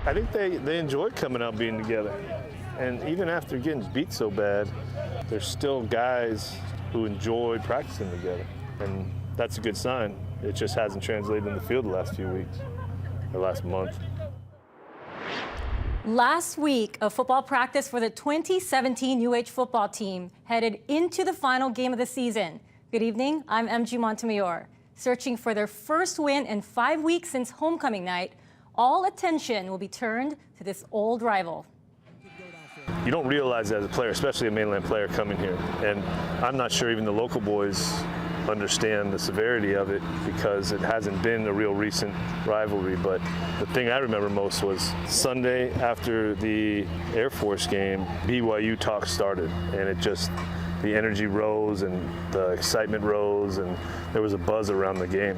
I think they enjoy coming out being together. And even after getting beat so bad, there's still guys who enjoy practicing together. And that's a good sign. It just hasn't translated in the field the last few weeks, or last month. Last week, a football practice for the 2017 UH football team headed into the final game of the season. Good evening, I'm MG Montemayor. Searching for their first win in 5 weeks since homecoming night, all attention will be turned to this old rival. You don't realize that as a player, especially a mainland player coming here. And I'm not sure even the local boys understand the severity of it because it hasn't been a real recent rivalry. But the thing I remember most was Sunday after the Air Force game, BYU talk started, and it just, the energy rose and the excitement rose, and there was a buzz around the game.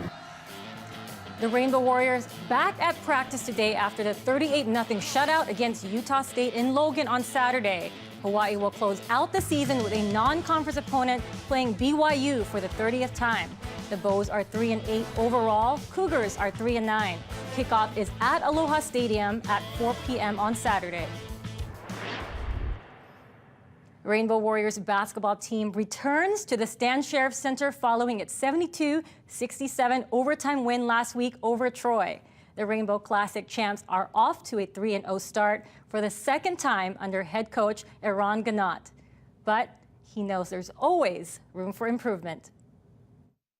The Rainbow Warriors back at practice today after the 38-0 shutout against Utah State in Logan on Saturday. Hawaii will close out the season with a non-conference opponent playing BYU for the 30th time. The Bows are 3-8 overall. Cougars are 3-9. Kickoff is at Aloha Stadium at 4 p.m. on Saturday. Rainbow Warriors basketball team returns to the Stan Sheriff Center following its 72-67 overtime win last week over Troy. The Rainbow Classic champs are off to a 3-0 start for the second time under head coach Eran Ganot. But he knows there's always room for improvement.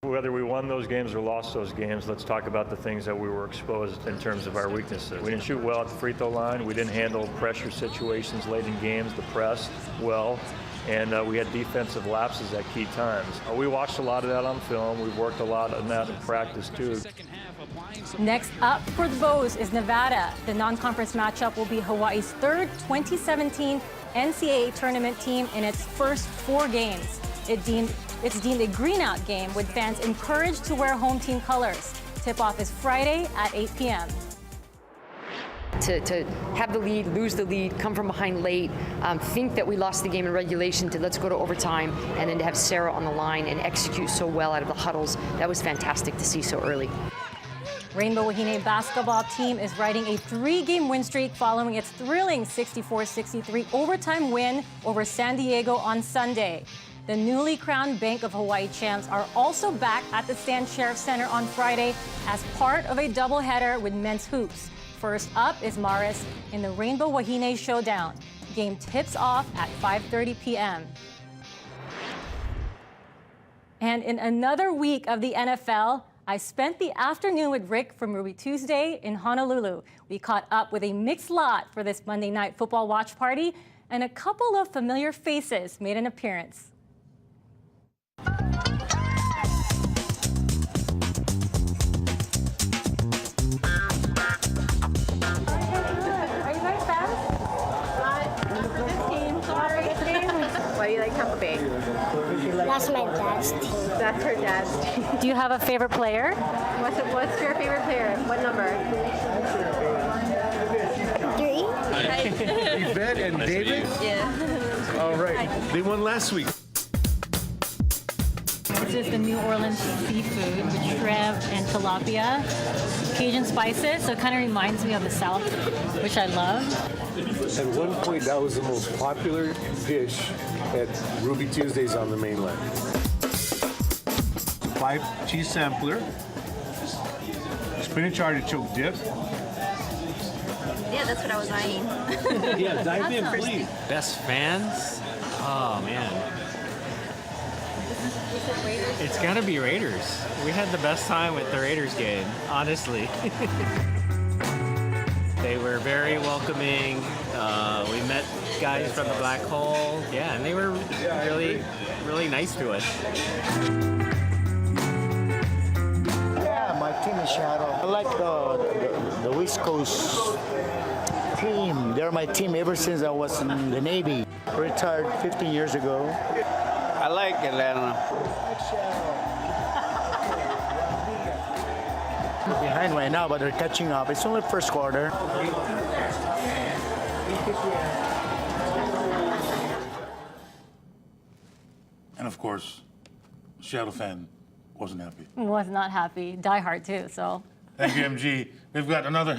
Whether we won those games or lost those games, let's talk about the things that we were exposed in terms of our weaknesses. We didn't shoot well at the free throw line. We didn't handle pressure situations late in games, the press well, and we had defensive lapses at key times. We watched a lot of that on film. We've worked a lot on that in practice too. Next up for the Bows is Nevada. The non-conference matchup will be Hawaii's third 2017 NCAA tournament team in its first 4 games. It's deemed a green-out game with fans encouraged to wear home team colors. Tip-off is Friday at 8 p.m. To have the lead, lose the lead, come from behind late, think that we lost the game in regulation to let's go to overtime, and then to have Sarah on the line and execute so well out of the huddles, that was fantastic to see so early. Rainbow Wahine basketball team is riding a 3-game win streak following its thrilling 64-63 overtime win over San Diego on Sunday. The newly crowned Bank of Hawaii champs are also back at the Stan Sheriff Center on Friday as part of a doubleheader with men's hoops. First up is Maris in the Rainbow Wahine Showdown. Game tips off at 5:30 p.m. And in another week of the NFL, I spent the afternoon with Rick from Ruby Tuesday in Honolulu. We caught up with a mixed lot for this Monday night football watch party, and a couple of familiar faces made an appearance. Why do you like Tampa Bay? That's my dad's team. That's her dad's team. Do you have a favorite player? What's your favorite player? What number? 3. Yvette and David? Yeah. All right. They won last week. This is the New Orleans seafood with shrimp and tilapia, Cajun spices, so it kind of reminds me of the South, which I love. At one point, that was the most popular dish at Ruby Tuesdays on the mainland. 5 cheese sampler, spinach artichoke dip. Yeah, that's what I was eyeing. Yeah, dive in, please. Best fans? Oh, man. It's got to be Raiders. We had the best time with the Raiders game, honestly. They were very welcoming. We met guys from the Black Hole. Yeah, and they were really, really nice to us. Yeah, my team is Seattle. I like the West Coast team. They're my team ever since I was in the Navy. Retired 15 years ago. I like Atlanta. Behind right now, but they're catching up. It's only first quarter. And of course, Seattle fan wasn't happy. Was not happy. Die hard too, so. Thank you, MG. We've got another